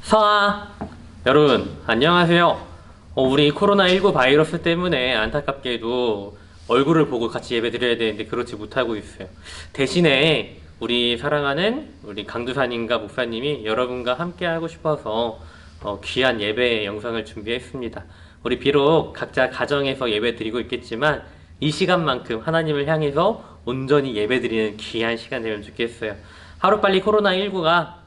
서아, 여러분 안녕하세요. 우리 코로나19 바이러스 때문에 안타깝게도 얼굴을 보고 같이 예배 드려야 되는데 그렇지 못하고 있어요. 대신에 우리 사랑하는 우리 강두사님과 목사님이 여러분과 함께 하고 싶어서 귀한 예배 영상을 준비했습니다. 우리 비록 각자 가정에서 예배 드리고 있겠지만 이 시간만큼 하나님을 향해서 온전히 예배 드리는 귀한 시간 되면 좋겠어요. 하루빨리 코로나19가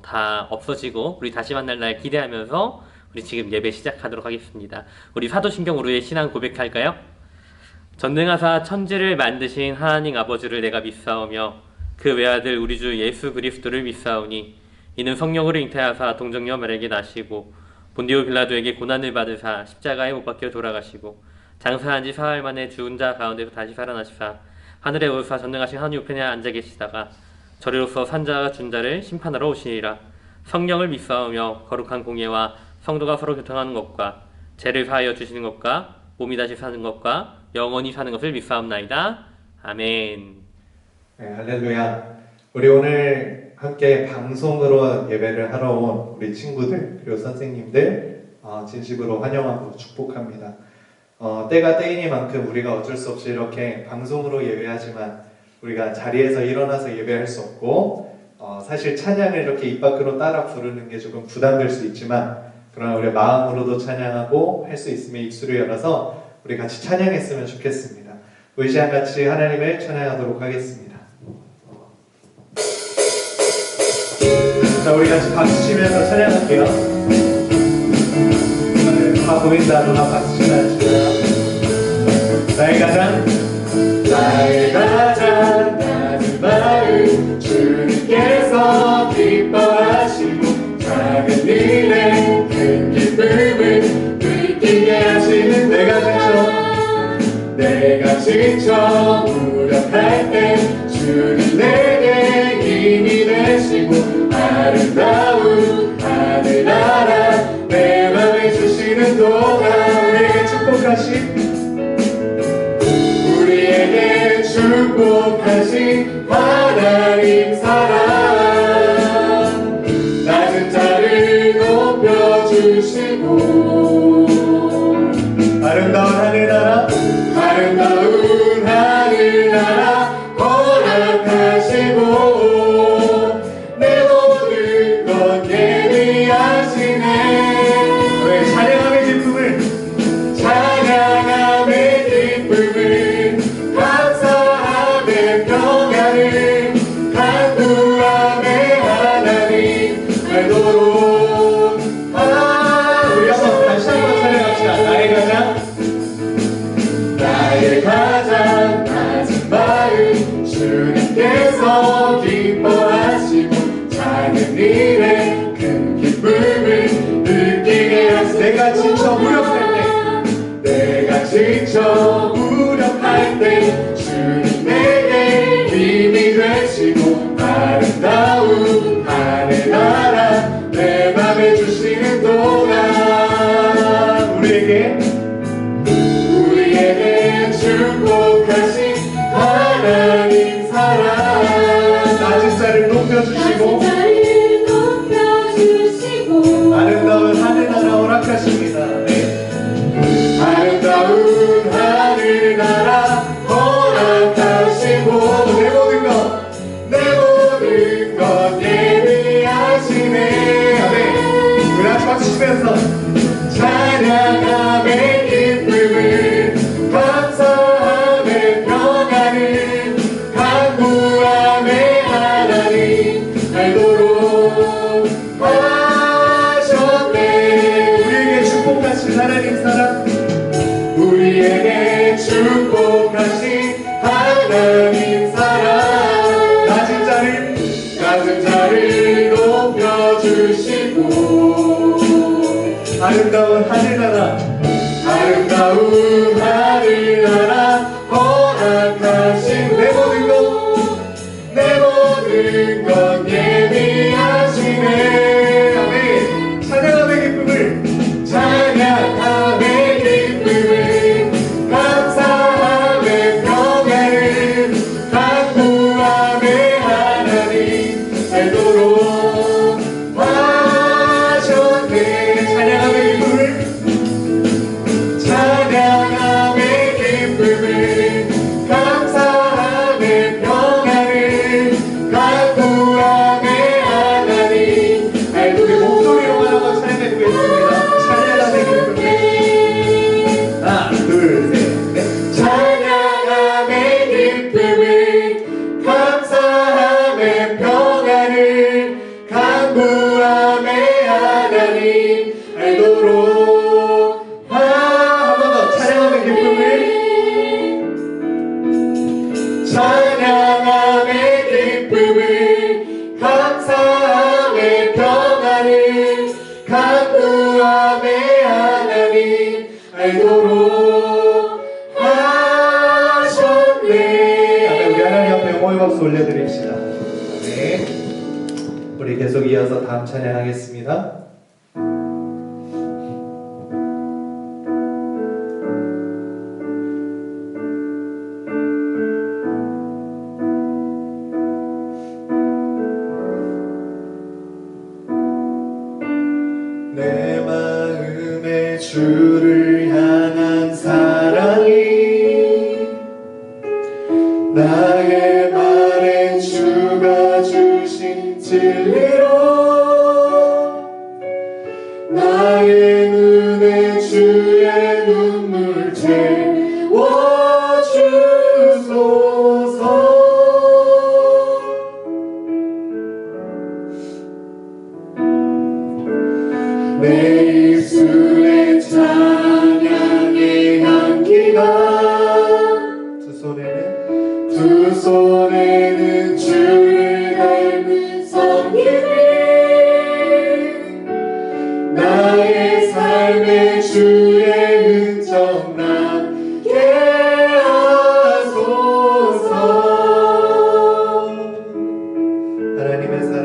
다 없어지고 우리 다시 만날 날 기대하면서 우리 지금 예배 시작하도록 하겠습니다. 우리 사도신경 우리의 신앙 고백할까요? 전능하사 천지를 만드신 하나님 아버지를 내가 믿사오며 그 외아들 우리 주 예수 그리스도를 믿사오니 이는 성령으로 잉태하사 동정녀 마리아에게 나시고 본디오 빌라도에게 고난을 받으사 십자가에 못 박혀 돌아가시고 장사한 지 사흘 만에 죽은 자 가운데서 다시 살아나시사 하늘에 오르사 전능하신 하나님 우편에 앉아 계시다가 저리로서 산자가 준자를 심판하러 오시리라. 성령을 믿사오며 거룩한 공예와 성도가 서로 교통하는 것과 죄를 사하여 주시는 것과 몸이 다시 사는 것과 영원히 사는 것을 믿사옵나이다. 아멘. 네, 할렐루야. 우리 오늘 함께 방송으로 예배를 하러 온 우리 친구들 그리고 선생님들 진심으로 환영하고 축복합니다. 때가 때이니만큼 우리가 어쩔 수 없이 이렇게 방송으로 예배하지만 우리가 자리에서 일어나서 예배할 수 없고 사실 찬양을 이렇게 입 밖으로 따라 부르는 게 조금 부담될 수 있지만 그러나 우리 마음으로도 찬양하고 할 수 있으면 입술을 열어서 우리 같이 찬양했으면 좋겠습니다. 우리 시간 같이 하나님을 찬양하도록 하겠습니다. 자, 우리 같이 박수 치면서 찬양할게요. 다 보인다. 누가 박수 치면서 나의 가장 낮은 마음 주님께서 기뻐하시고 작은 일에 큰 기쁨을 느끼게 하시는 내가 지쳐 무력할 때 주님 내게 힘이 되시고 아름다운 하늘나라 내 맘에 주시는 동안 우리에게 축복하신 하나님 사랑 낮은 자를 높여주시고 아름다운 하늘나라 허락하시고 내 모든 것 예비하시네. 우리 찬양함의 기쁨을 감사함의 평안을 간구함의 하나님 알도록. 우리 한번 다시 한번 찬양합시다. 나의 가장 낮은 마음 주님께서 기뻐하시고 작은 일에 큰 기쁨을 느끼게 하시네. 내가 지쳐 무력할 때 주님 내게 힘이 되시고 아름다운 하늘나라 내 맘에 주시는 동안 우리에게 축복하신 하나님 사랑 낮은 자를 높여주시고 아름다운 하늘나라 허락하십니다. 아름다운 하늘나라 허락하시고 내 모든 것 예비하시네. 아멘. 우리 같이 박수 치면서 찬양함의 기쁨을 감사함의 평안을 간구함의 하나님 알도록 하셨네. 우리에게 축복하신 하나님 사랑 낮은 자를 높여주시고 아름다운 하늘나라 허락하신 내 모든 것 예비하시네. 아멘. 찬양함의 기쁨을 감사함의 평안을 간구함의 하나님 알도록 올려드립시다. 네. 우리 계속 이어서 다음 찬양하겠습니다. 내 마음에 주를 향한 사랑이 나의 말에 주가 주신 진리로 나의 눈에 주의 눈물 채워주소서. 내 입술에 찬양의 향기가 두 손에는 주를 닮은 섬김이 나의 삶에 주의 흔적 남게 하소서. 하나님의 사랑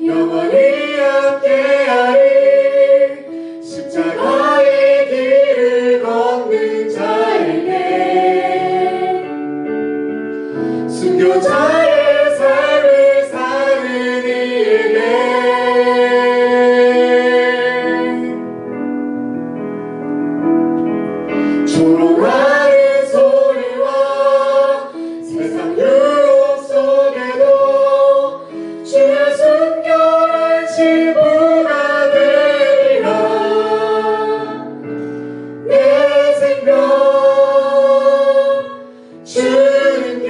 영원히 함께하리. 십자가의 길을 걷는 자에게 순교자의 삶을 사는 이에게 조롱하는 소리와 세상 유혹 속에도 주의 순결한 신부가 되리라. 내 생명 주님께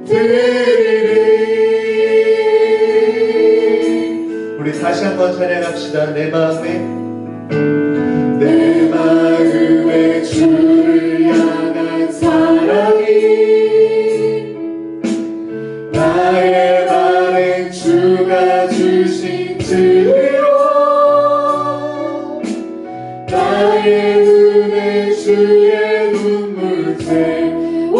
드리리. 우리 다시 한번 찬양합시다. 내 마음에 주를 향한 사랑이 나의 말에 주가 주신 진리로 나의 눈에 주의 눈물 채워주소서.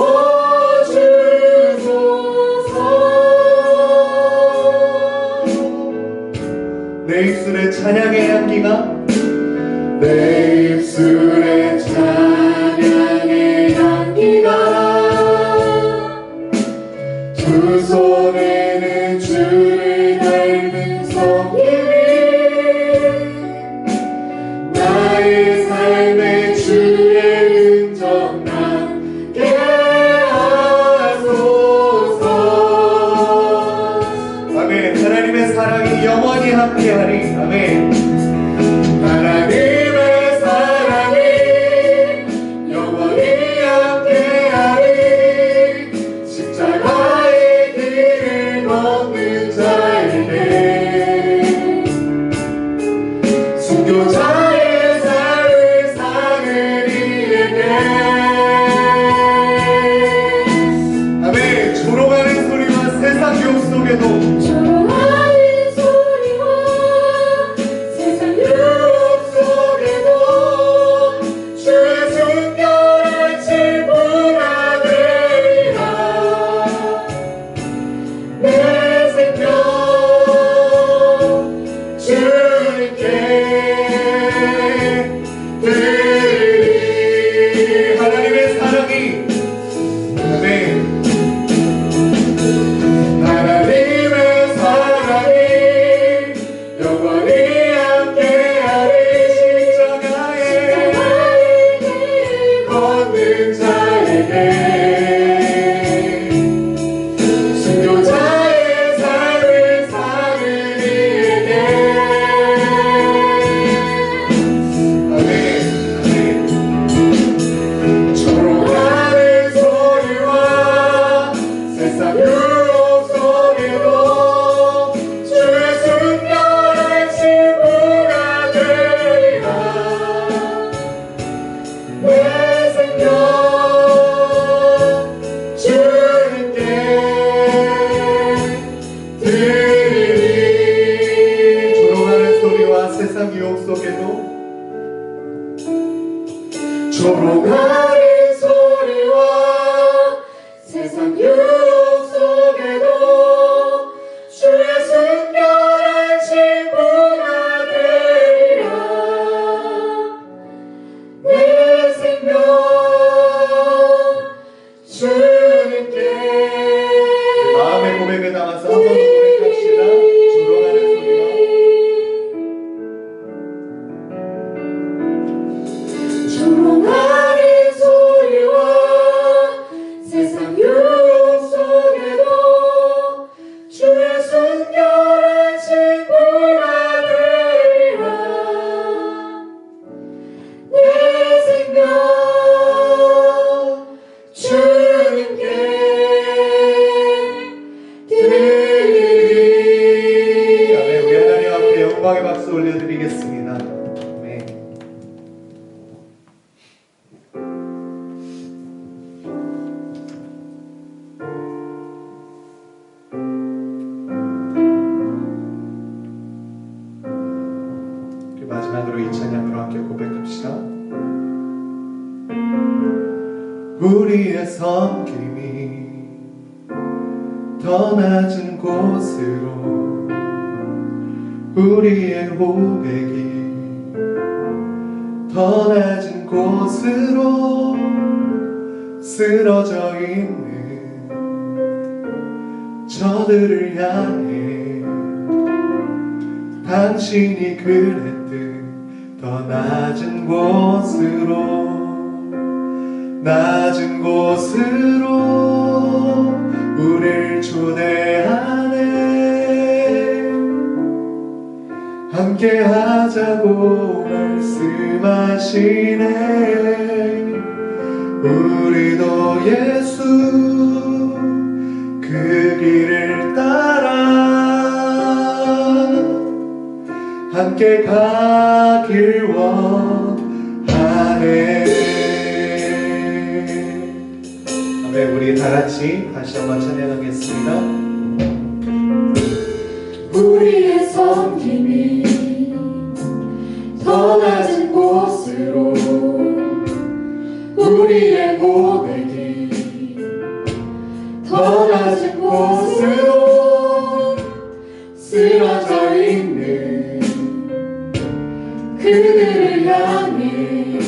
내 입술에 찬양의 향기가 내 입술에 찬양의 향기가 두 손에는 주를 닮은 섬김이 나의 삶에 주의 흔적 남게 하소서. 아멘. 하나님의 사랑이 영원히 함께하리. 아멘. 하나님의 사랑이 조롱하는 소리와 세상 유혹 속에도 주의 순결한 친구가 되리라. 내 생명 주님께. 마음의 고백을 담아서 한 번 더 고백합시다. 조롱하는 소리와 조롱하는 소리와 세상 유혹 속에도 주의 순결한 친구가 되리라. 내 생명 주님께 드리리. 아멘. 우리 하나님 앞에 영광의 박수 올려드리겠습니다. 아멘. 우리 마지막으로 이 찬양으로 함께 고백합시다. 우리의 섬김이 더 낮은 곳으로, 우리의 고백이 더 낮은 곳으로 쓰러져 있는 저들을 향해 당신이 그랬듯 더 낮은 곳으로, 낮은 곳으로 우릴 초대하네. 함께 하자고 말씀하시네. 우리도 예수 그 길을 따라 함께 가길 원하네. 아멘. 우리 다 같이 다시 한번 찬양하겠습니다. 우리의 섬김이 더 낮은 곳으로, 우리의 고백이 더 낮은 곳으로 쓰러져 있는 그들을 향해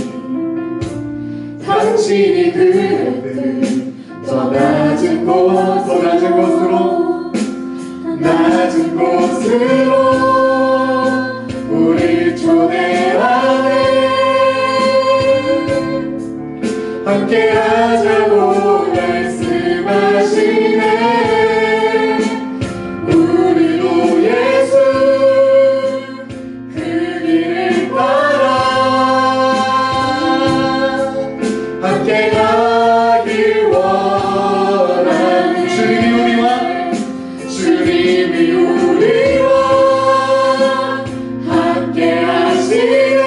당신이 그랬듯 더 낮은 곳으로, 낮은 곳으로 우릴 초대하네. 함께 하자고 말씀하시네. 우리도 예수 그 길을 따라 함께 가길 원하네. 주님이 우리와 함께 하시네.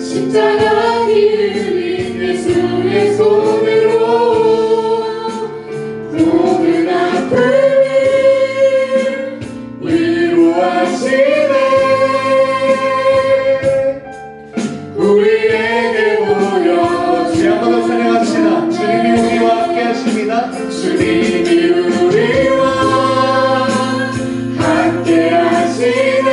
십자가 길이 예수의 손으로 모든 아픔을 위로하시네. 우리에게 보여 우리 한 번 더 찬양합시다. 주님이 우리와 함께 하십니다. 주님이 우리와 함께 하시네.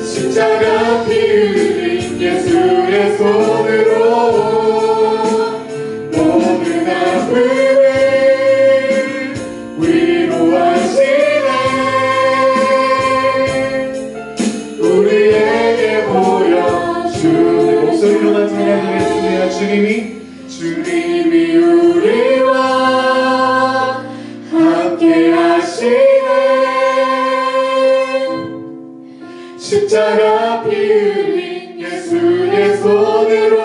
십자가 피 흘린 예수의 손으로 모든 아픔을 위로하시네. 우리에게 보여주네. 목소리로만 찬양하겠습니다. 주님이 우리와 함께 하시네. 십자가 피 흘린 예수의 손으로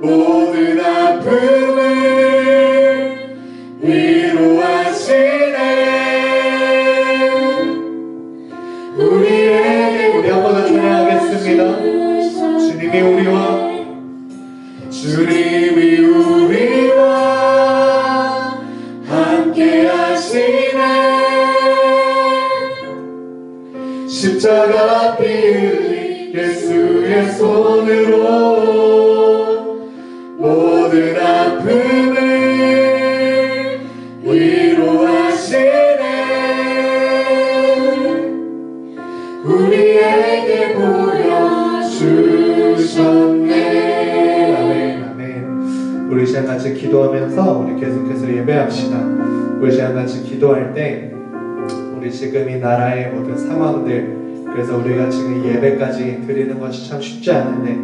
모든 아픔을 위로하시네. 우리에게 우리 한 번 더 찬양하겠습니다. 주님이 우리와 함께 하시네. 십자가 피 흘린 예수의 손으로 모든 아픔을 위로하시네. 우리에게 보여주셨네. 아멘, 아멘. 우리 시간 같이 기도하면서 우리 계속해서 예배합시다. 우리 시간 같이 기도할 때 우리 지금 이 나라의 모든 상황들, 그래서 우리가 지금 예배까지 드리는 것이 참 쉽지 않은데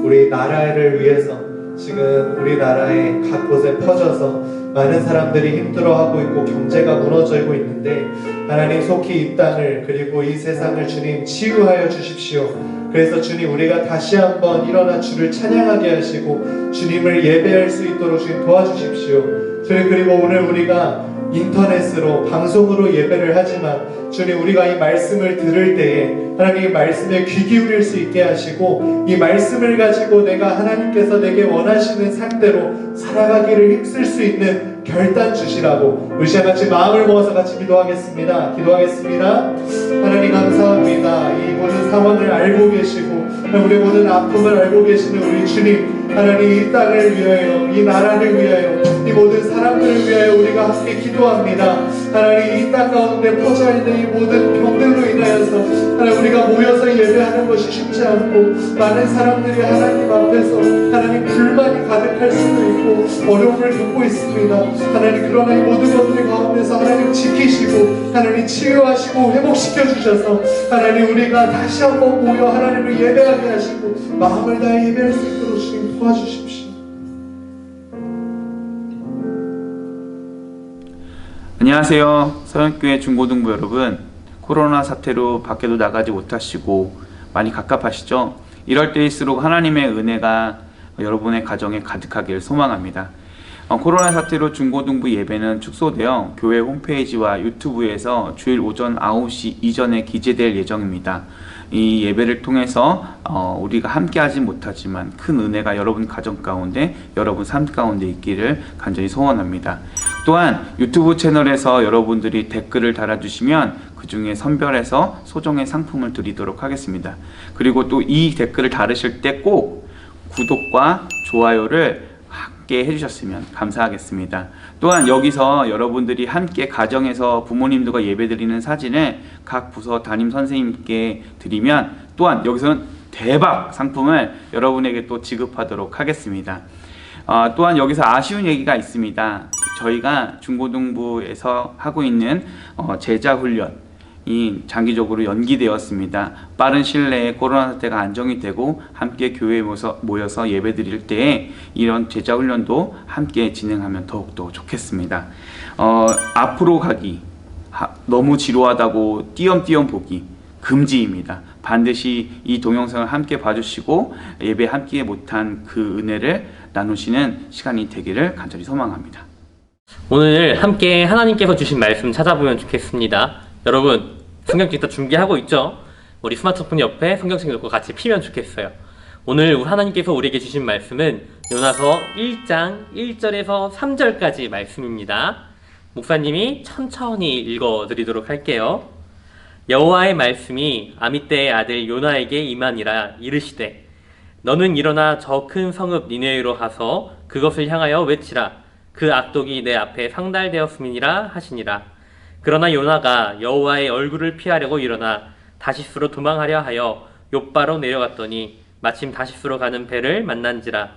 우리 나라를 위해서 지금 우리나라의 각 곳에 퍼져서 많은 사람들이 힘들어하고 있고 경제가 무너지고 있는데 하나님 속히 이 땅을 그리고 이 세상을 주님 치유하여 주십시오. 그래서 주님 우리가 다시 한번 일어나 주를 찬양하게 하시고 주님을 예배할 수 있도록 주님 도와주십시오. 주님 그리고 오늘 우리가 인터넷으로 방송으로 예배를 하지만 주님 우리가 이 말씀을 들을 때에 하나님 이 말씀에 귀 기울일 수 있게 하시고 이 말씀을 가지고 내가 하나님께서 내게 원하시는 상태로 살아가기를 힘쓸 수 있는 결단 주시라고 우리 시간 같이 마음을 모아서 같이 기도하겠습니다. 하나님 감사합니다. 이 모든 상황을 알고 계시고 우리 모든 아픔을 알고 계시는 우리 주님, 하나님 이 땅을 위하여, 이 나라를 위하여, 이 모든 사람들을 위하여 우리가 함께 기도합니다. 하나님 이 땅 가운데 퍼져 있는 이 모든 병들로 인하여서 하나님 우리가 모여서 예배하는 것이 쉽지 않고 많은 사람들이 하나님 앞에서 하나님 불만이 가득할 수도 있고 어려움을 겪고 있습니다. 하나님 그러나 이 모든 것들 가운데서 하나님 지키시고 하나님 치유하시고 회복시켜 주셔서 하나님 우리가 다시 한번 모여 하나님을 예배하게 하시고 마음을 다해 예배할 수 있도록 주님 도와주십시오. 안녕하세요. 서영교회 중고등부 여러분, 코로나 사태로 밖에도 나가지 못하시고 많이 갑갑하시죠? 이럴 때일수록 하나님의 은혜가 여러분의 가정에 가득하길 소망합니다. 코로나 사태로 중고등부 예배는 축소되어 교회 홈페이지와 유튜브에서 주일 오전 9시 이전에 기재될 예정입니다. 이 예배를 통해서 우리가 함께 하진 못하지만 큰 은혜가 여러분 가정 가운데, 여러분 삶 가운데 있기를 간절히 소원합니다. 또한 유튜브 채널에서 여러분들이 댓글을 달아주시면 그 중에 선별해서 소정의 상품을 드리도록 하겠습니다. 그리고 또 이 댓글을 달으실 때 꼭 구독과 좋아요를 함께 해주셨으면 감사하겠습니다. 또한 여기서 여러분들이 함께 가정에서 부모님들과 예배드리는 사진을 각 부서 담임 선생님께 드리면 또한 여기서는 대박 상품을 여러분에게 또 지급하도록 하겠습니다. 또한 여기서 아쉬운 얘기가 있습니다. 저희가 중고등부에서 하고 있는 제자훈련이 장기적으로 연기되었습니다. 빠른 시일 내에 코로나 사태가 안정이 되고 함께 교회에 모여서 예배 드릴 때에 이런 제자훈련도 함께 진행하면 더욱더 좋겠습니다. 앞으로 가기, 너무 지루하다고 띄엄띄엄 보기 금지입니다. 반드시 이 동영상을 함께 봐주시고 예배 함께 못한 그 은혜를 나누시는 시간이 되기를 간절히 소망합니다. 오늘 함께 하나님께서 주신 말씀 찾아보면 좋겠습니다. 여러분 성경책 다 준비하고 있죠? 우리 스마트폰 옆에 성경책 놓고 같이 피면 좋겠어요. 오늘 하나님께서 우리에게 주신 말씀은 요나서 1장 1절에서 3절까지 말씀입니다. 목사님이 천천히 읽어드리도록 할게요. 여호와의 말씀이 아미떼의 아들 요나에게 임하니라. 이르시되 너는 일어나 저 큰 성읍 니느웨로 가서 그것을 향하여 외치라. 그 악독이 내 앞에 상달되었음이니라 하시니라. 그러나 요나가 여호와의 얼굴을 피하려고 일어나 다시스로 도망하려 하여 욥바로 내려갔더니 마침 다시스로 가는 배를 만난지라.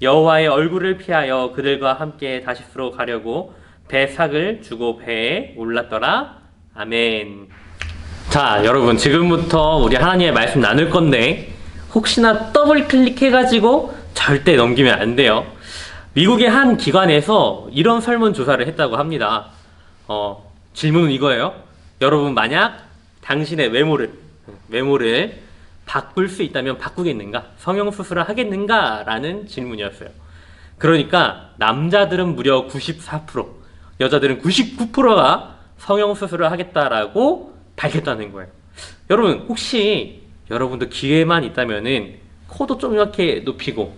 여호와의 얼굴을 피하여 그들과 함께 다시스로 가려고 배삭을 주고 배에 올랐더라. 아멘. 자, 여러분 지금부터 우리 하나님의 말씀 나눌 건데 혹시나 더블 클릭해가지고 절대 넘기면 안 돼요. 미국의 한 기관에서 이런 설문조사를 했다고 합니다. 질문은 이거예요. 여러분 만약 당신의 외모를 바꿀 수 있다면 바꾸겠는가? 성형수술을 하겠는가? 라는 질문이었어요. 그러니까 남자들은 무려 94%, 여자들은 99%가 성형수술을 하겠다라고 밝혔다는 거예요. 여러분 혹시 여러분도 기회만 있다면은 코도 좀 이렇게 높이고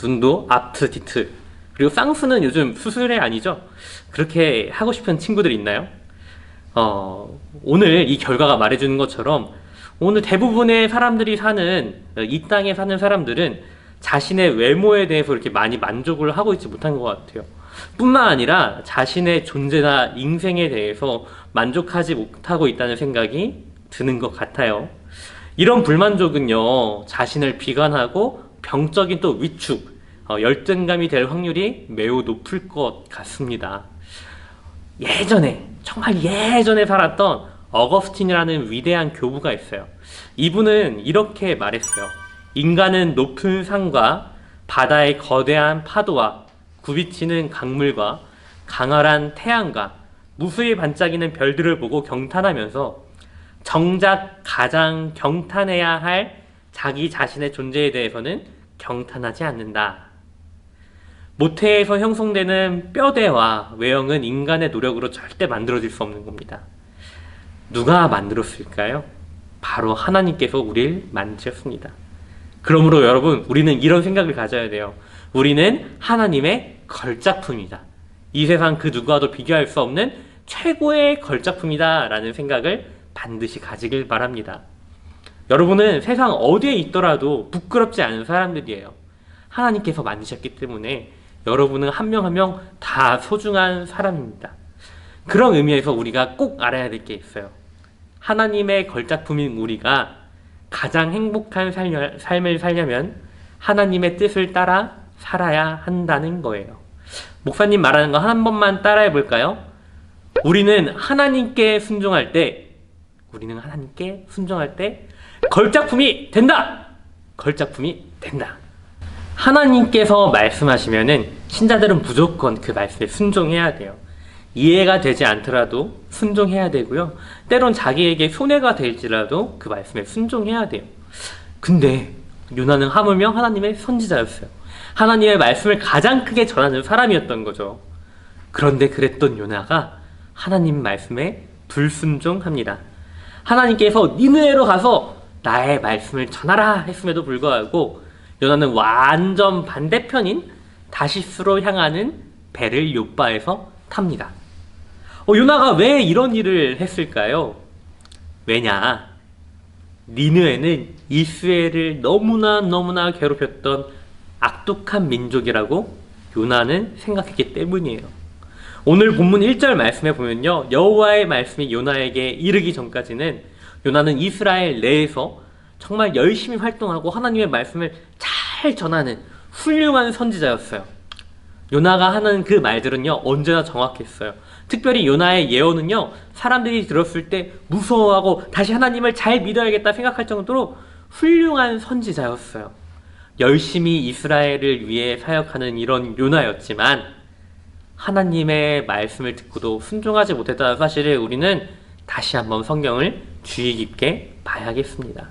눈도 앞트 뒤트 그리고 쌍수는 요즘 수술이 아니죠? 그렇게 하고 싶은 친구들 있나요? 오늘 이 결과가 말해주는 것처럼 오늘 대부분의 사람들이 사는 이 땅에 사는 사람들은 자신의 외모에 대해서 이렇게 많이 만족을 하고 있지 못한 것 같아요. 뿐만 아니라 자신의 존재나 인생에 대해서 만족하지 못하고 있다는 생각이 드는 것 같아요. 이런 불만족은요, 자신을 비관하고 병적인 또 위축, 열등감이 될 확률이 매우 높을 것 같습니다. 예전에, 정말 예전에 살았던 어거스틴이라는 위대한 교부가 있어요. 이분은 이렇게 말했어요. 인간은 높은 산과 바다의 거대한 파도와 굽이치는 강물과 강렬한 태양과 무수히 반짝이는 별들을 보고 경탄하면서 정작 가장 경탄해야 할 자기 자신의 존재에 대해서는 경탄하지 않는다. 모태에서 형성되는 뼈대와 외형은 인간의 노력으로 절대 만들어질 수 없는 겁니다. 누가 만들었을까요? 바로 하나님께서 우리를 만드셨습니다. 그러므로 여러분, 우리는 이런 생각을 가져야 돼요. 우리는 하나님의 걸작품이다. 이 세상 그 누구와도 비교할 수 없는 최고의 걸작품이다 라는 생각을 반드시 가지길 바랍니다. 여러분은 세상 어디에 있더라도 부끄럽지 않은 사람들이에요. 하나님께서 만드셨기 때문에 여러분은 한 명 한 명 다 소중한 사람입니다. 그런 의미에서 우리가 꼭 알아야 될 게 있어요. 하나님의 걸작품인 우리가 가장 행복한 삶을 살려면 하나님의 뜻을 따라 살아야 한다는 거예요. 목사님 말하는 거 한 번만 따라해 볼까요? 우리는 하나님께 순종할 때 걸작품이 된다! 걸작품이 된다. 하나님께서 말씀하시면은 신자들은 무조건 그 말씀에 순종해야 돼요. 이해가 되지 않더라도 순종해야 되고요. 때론 자기에게 손해가 될지라도 그 말씀에 순종해야 돼요. 근데 요나는 하물며 하나님의 선지자였어요. 하나님의 말씀을 가장 크게 전하는 사람이었던 거죠. 그런데 그랬던 요나가 하나님 말씀에 불순종합니다. 하나님께서 니느웨로 가서 나의 말씀을 전하라 했음에도 불구하고 요나는 완전 반대편인 다시스로 향하는 배를 욥바에서 탑니다. 요나가 왜 이런 일을 했을까요? 왜냐? 니느웨는 이스라엘을 너무나 괴롭혔던 악독한 민족이라고 요나는 생각했기 때문이에요. 오늘 본문 1절 말씀에 보면요, 여호와의 말씀이 요나에게 이르기 전까지는 요나는 이스라엘 내에서 정말 열심히 활동하고 하나님의 말씀을 잘 전하는 훌륭한 선지자였어요. 요나가 하는 그 말들은요, 언제나 정확했어요. 특별히 요나의 예언은요, 사람들이 들었을 때 무서워하고 다시 하나님을 잘 믿어야겠다 생각할 정도로 훌륭한 선지자였어요. 열심히 이스라엘을 위해 사역하는 이런 요나였지만 하나님의 말씀을 듣고도 순종하지 못했다는 사실을 우리는 다시 한번 성경을 주의 깊게 봐야겠습니다.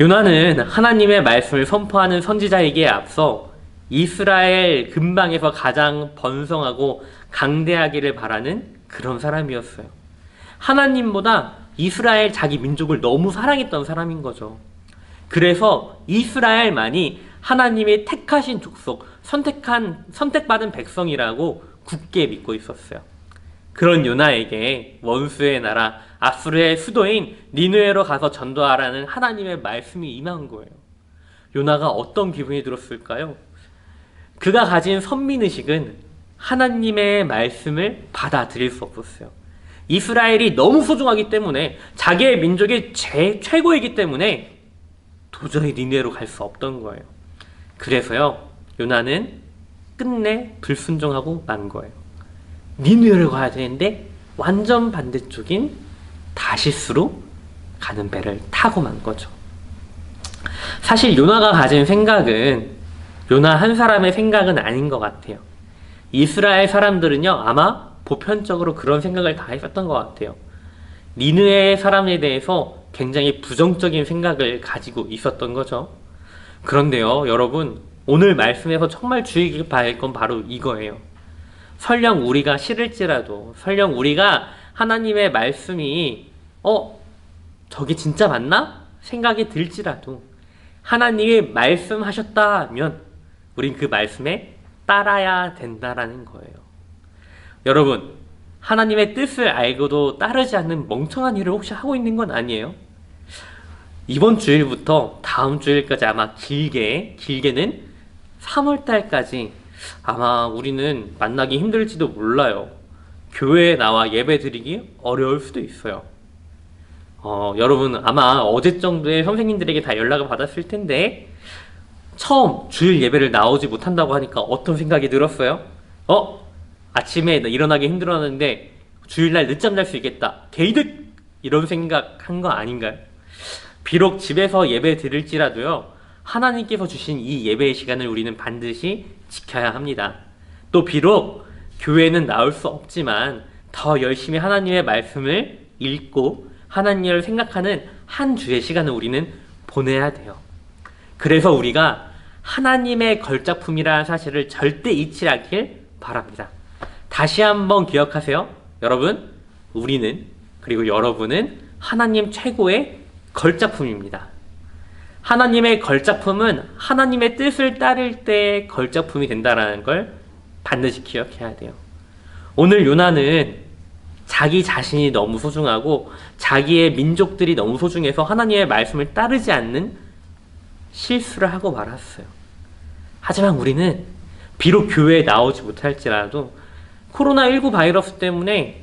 요나는 하나님의 말씀을 선포하는 선지자이기에 앞서 이스라엘 근방에서 가장 번성하고 강대하기를 바라는 그런 사람이었어요. 하나님보다 이스라엘 자기 민족을 너무 사랑했던 사람인 거죠. 그래서 이스라엘만이 하나님의 택하신 족속, 선택받은 백성이라고 굳게 믿고 있었어요. 그런 요나에게 원수의 나라 아수르의 수도인 니느웨로 가서 전도하라는 하나님의 말씀이 임한 거예요. 요나가 어떤 기분이 들었을까요? 그가 가진 선민의식은 하나님의 말씀을 받아들일 수 없었어요. 이스라엘이 너무 소중하기 때문에, 자기의 민족이 최고이기 때문에 도저히 니느웨로 갈 수 없던 거예요. 그래서요, 요나는 끝내 불순종하고 만 거예요. 니느웨로 가야 되는데 완전 반대쪽인 다시스로 가는 배를 타고 만 거죠. 사실 요나가 가진 생각은 요나 한 사람의 생각은 아닌 것 같아요. 이스라엘 사람들은요, 아마 보편적으로 그런 생각을 다 했었던 것 같아요. 니느웨 사람에 대해서 굉장히 부정적인 생각을 가지고 있었던 거죠. 그런데요, 여러분, 오늘 말씀에서 정말 주의 깊게 봐야 할 건 바로 이거예요. 설령 우리가 싫을지라도, 설령 우리가 하나님의 말씀이 저게 진짜 맞나? 생각이 들지라도 하나님이 말씀하셨다면 우린 그 말씀에 따라야 된다라는 거예요. 여러분, 하나님의 뜻을 알고도 따르지 않는 멍청한 일을 혹시 하고 있는 건 아니에요? 이번 주일부터 다음 주일까지 아마 길게는 3월 달까지 아마 우리는 만나기 힘들지도 몰라요. 교회에 나와 예배 드리기 어려울 수도 있어요. 여러분 아마 어제 정도에 선생님들에게 다 연락을 받았을 텐데 처음 주일 예배를 나오지 못한다고 하니까 어떤 생각이 들었어요? 아침에 일어나기 힘들었는데 주일날 늦잠 잘 수 있겠다. 개이득! 이런 생각한 거 아닌가요? 비록 집에서 예배 드릴지라도요, 하나님께서 주신 이 예배의 시간을 우리는 반드시 지켜야 합니다. 또 비록 교회는 나올 수 없지만 더 열심히 하나님의 말씀을 읽고 하나님을 생각하는 한 주의 시간을 우리는 보내야 돼요. 그래서 우리가 하나님의 걸작품이라는 사실을 절대 잊지 않길 바랍니다. 다시 한번 기억하세요. 여러분, 우리는 그리고 여러분은 하나님 최고의 걸작품입니다. 하나님의 걸작품은 하나님의 뜻을 따를 때 걸작품이 된다는 걸 반드시 기억해야 돼요. 오늘 요나는 자기 자신이 너무 소중하고 자기의 민족들이 너무 소중해서 하나님의 말씀을 따르지 않는 실수를 하고 말았어요. 하지만 우리는 비록 교회에 나오지 못할지라도 코로나19 바이러스 때문에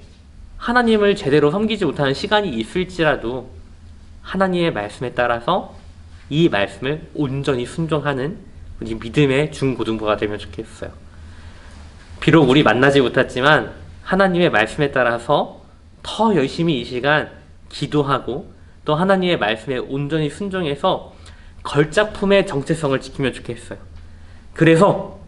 하나님을 제대로 섬기지 못하는 시간이 있을지라도 하나님의 말씀에 따라서 이 말씀을 온전히 순종하는 우리 믿음의 중고등부가 되면 좋겠어요. 비록 우리 만나지 못했지만 하나님의 말씀에 따라서 더 열심히 이 시간 기도하고 또 하나님의 말씀에 온전히 순종해서 걸작품의 정체성을 지키면 좋겠어요. 그래서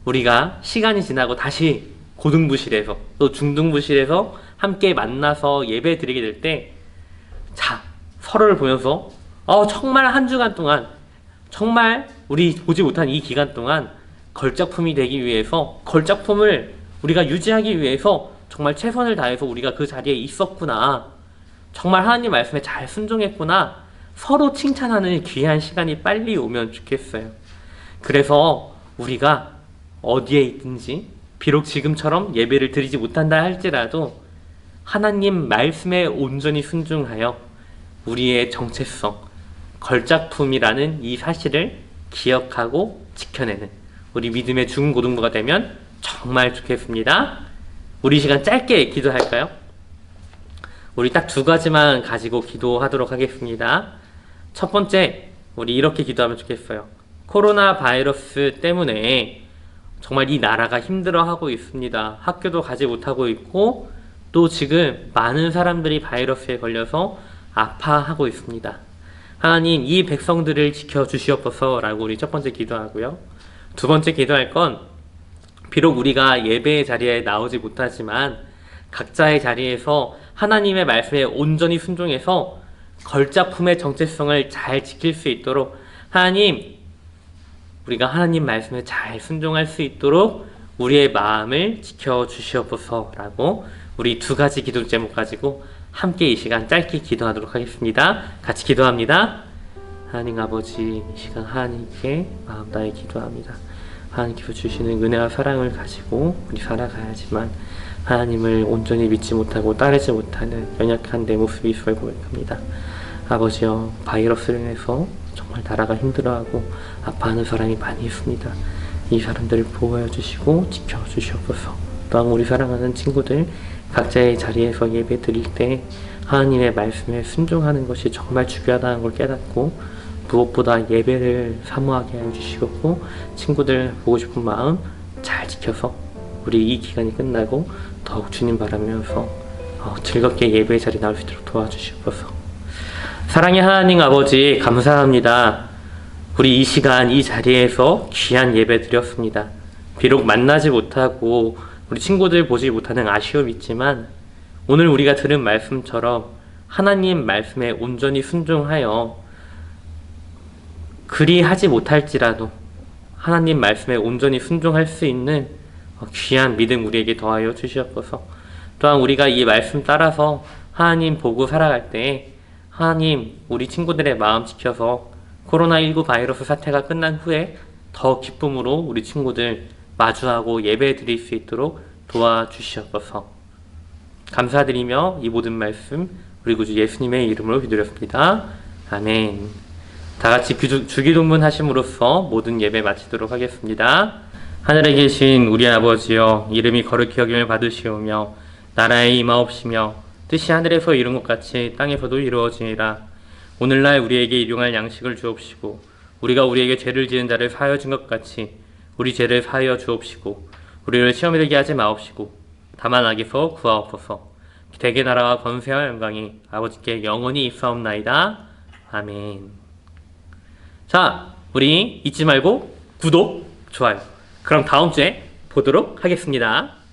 우리가 시간이 지나고 다시 고등부실에서 또 중등부실에서 함께 만나서 예배 드리게 될 때 서로를 보면서 정말 한 주간 동안 정말 우리 보지 못한 이 기간 동안 걸작품이 되기 위해서 걸작품을 우리가 유지하기 위해서 정말 최선을 다해서 우리가 그 자리에 있었구나. 정말 하나님 말씀에 잘 순종했구나. 서로 칭찬하는 귀한 시간이 빨리 오면 좋겠어요. 그래서 우리가 어디에 있든지 비록 지금처럼 예배를 드리지 못한다 할지라도 하나님 말씀에 온전히 순종하여 우리의 정체성, 걸작품이라는 이 사실을 기억하고 지켜내는 우리 믿음의 중고등부가 되면 정말 좋겠습니다. 우리 시간 짧게 기도할까요? 우리 딱 2가지만 가지고 기도하도록 하겠습니다. 첫 번째, 우리 이렇게 기도하면 좋겠어요. 코로나 바이러스 때문에 정말 이 나라가 힘들어하고 있습니다. 학교도 가지 못하고 있고 또 지금 많은 사람들이 바이러스에 걸려서 아파하고 있습니다. 하나님, 이 백성들을 지켜주시옵소서 라고 우리 첫 번째 기도하고요. 두 번째 기도할 건 비록 우리가 예배의 자리에 나오지 못하지만 각자의 자리에서 하나님의 말씀에 온전히 순종해서 걸작품의 정체성을 잘 지킬 수 있도록 하나님, 우리가 하나님 말씀에 잘 순종할 수 있도록 우리의 마음을 지켜주시옵소서 라고 우리 2가지 기도 제목 가지고 함께 이 시간 짧게 기도하도록 하겠습니다. 같이 기도합니다. 하나님 아버지, 이 시간 하나님께 마음 다해 기도합니다. 하나님께서 주시는 은혜와 사랑을 가지고 우리 살아가야지만 하나님을 온전히 믿지 못하고 따르지 못하는 연약한 내 모습이 있어 보입니다. 아버지여, 바이러스로 인해서 정말 나라가 힘들어하고 아파하는 사람이 많이 있습니다. 이 사람들을 보호해 주시고 지켜 주시옵소서. 또한 우리 사랑하는 친구들 각자의 자리에서 예배 드릴 때 하나님의 말씀에 순종하는 것이 정말 중요하다는 걸 깨닫고 무엇보다 예배를 사모하게 해주시고 친구들 보고 싶은 마음 잘 지켜서 우리 이 기간이 끝나고 더욱 주님 바라면서 즐겁게 예배의 자리에 나올 수 있도록 도와주시옵소서. 사랑의 하나님 아버지, 감사합니다. 우리 이 시간 이 자리에서 귀한 예배 드렸습니다. 비록 만나지 못하고 우리 친구들 보지 못하는 아쉬움이 있지만 오늘 우리가 들은 말씀처럼 하나님 말씀에 온전히 순종하여 그리하지 못할지라도 하나님 말씀에 온전히 순종할 수 있는 귀한 믿음 우리에게 더하여 주시옵소서. 또한 우리가 이 말씀 따라서 하나님 보고 살아갈 때 하나님, 우리 친구들의 마음 지켜서 코로나19 바이러스 사태가 끝난 후에 더 기쁨으로 우리 친구들 마주하고 예배 드릴 수 있도록 도와주시옵소서. 감사드리며 이 모든 말씀 우리 구주 예수님의 이름으로 기도드렸습니다. 아멘. 다 같이 주기도문 하심으로써 모든 예배 마치도록 하겠습니다. 하늘에 계신 우리 아버지여, 이름이 거룩히 여김을 받으시오며 나라에 임하옵시며 뜻이 하늘에서 이룬 것 같이 땅에서도 이루어지니라. 오늘날 우리에게 일용할 양식을 주옵시고 우리가 우리에게 죄를 지은 자를 사하여 준 것 같이 우리 죄를 사하여 주옵시고 우리를 시험에 들게 하지 마옵시고 다만 악에서 구하옵소서. 대개 나라와 권세와 영광이 아버지께 영원히 있사옵나이다. 아멘. 자, 우리 잊지 말고 구독, 좋아요. 그럼 다음 주에 보도록 하겠습니다.